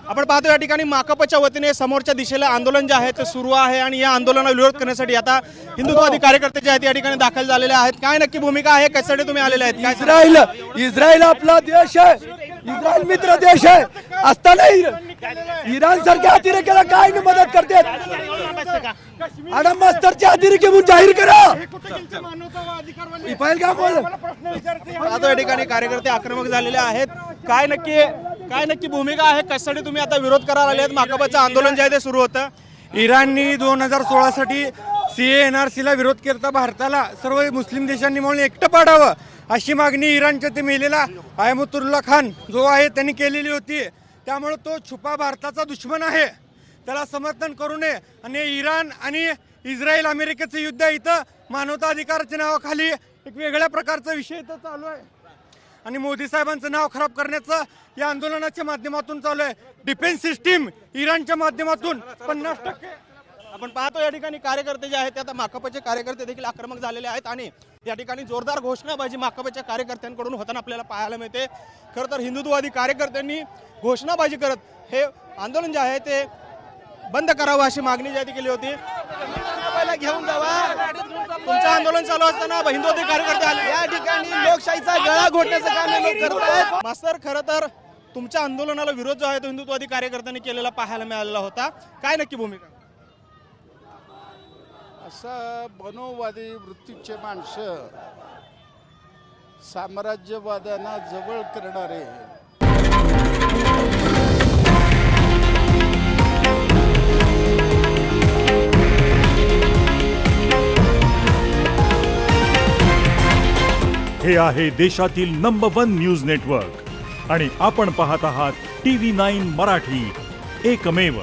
आपण पाहतो या ठिकाणी माकपच्या वतीने समोरच्या दिशेला आंदोलन जे आहे ते सुरू आहे आणि या आंदोलनाला विरोध करण्यासाठी आता हिंदुत्ववादी कार्यकर्ते जे आहेत या ठिकाणी दाखल झालेले आहेत. काय नक्की भूमिका आहे, कशासाठी तुम्ही आलेले आहेत? काय इस्रायल आपला देश आहे, इस्रायल मित्र देश आहे असताना इराण सारख्या अतिरेक्याला काय मदत करतात? आडम मास्तरचे अतिरेकी म्हणून जाहीर करा. आता या ठिकाणी कार्यकर्ते आक्रमक झालेले आहेत. काय नक्की भूमिका आहे, कशासाठी तुम्ही आता विरोध करायला आले आहेत? माकपचं आंदोलन जे आहे ते सुरू होतं. इराणनी 2016 साठी CA-NRC ला विरोध करता भारताला सर्व मुस्लिम देशांनी म्हणून एकटं पाडावं अशी मागणी इराणच्या ते मेलेला अहमदुल्ला खान जो आहे त्यांनी केलेली होती. त्यामुळे तो छुपा भारताचा दुश्मन आहे, त्याला समर्थन करू नये. आणि इराण आणि इस्रायल अमेरिकेचं युद्ध इथं मानवता अधिकाराच्या नावाखाली एक वेगळ्या प्रकारचा विषय इथं चालू आहे आणि मोदी साहेबांचं नाव खराब करण्याचं या आंदोलनाच्या माध्यमातून चालू आहे. डिफेन्स सिस्टीम इराणच्या माध्यमातून 50%. आपण पाहतो या ठिकाणी कार्यकर्ते जे आहेत ते आता माकपचे कार्यकर्ते देखील आक्रमक झालेले आहेत आणि या ठिकाणी जोरदार घोषणाबाजी माकपच्या कार्यकर्त्यांकडून होताना आपल्याला पाहायला मिळते. खरं तर हिंदुत्ववादी कार्यकर्त्यांनी घोषणाबाजी करत हे आंदोलन जे आहे ते बंद करावं अशी मागणी जी केली होती. घेऊन जावा, तुमचं आंदोलन चालू असताना हिंदुत्ववादी कार्यकर्ते आले या ठिकाणी लोकशाहीचा गळा घोटण्याचं काम हे लोक करतायत. मास्तर, खरं तर तुमच्या आंदोलनाला विरोध जो आहे तो हिंदुत्ववादी कार्यकर्त्यांनी केलेला पाहायला मिळालेला होता. काय नक्की भूमिका? असं बनोवादी वृत्तीचे माणसं साम्राज्यवाद्यांना जवळ करणारे हे आहे देशातील नंबर 1 न्यूज नेटवर्क आणि आपण पाहत आहात TV9 मराठी, एकमेव.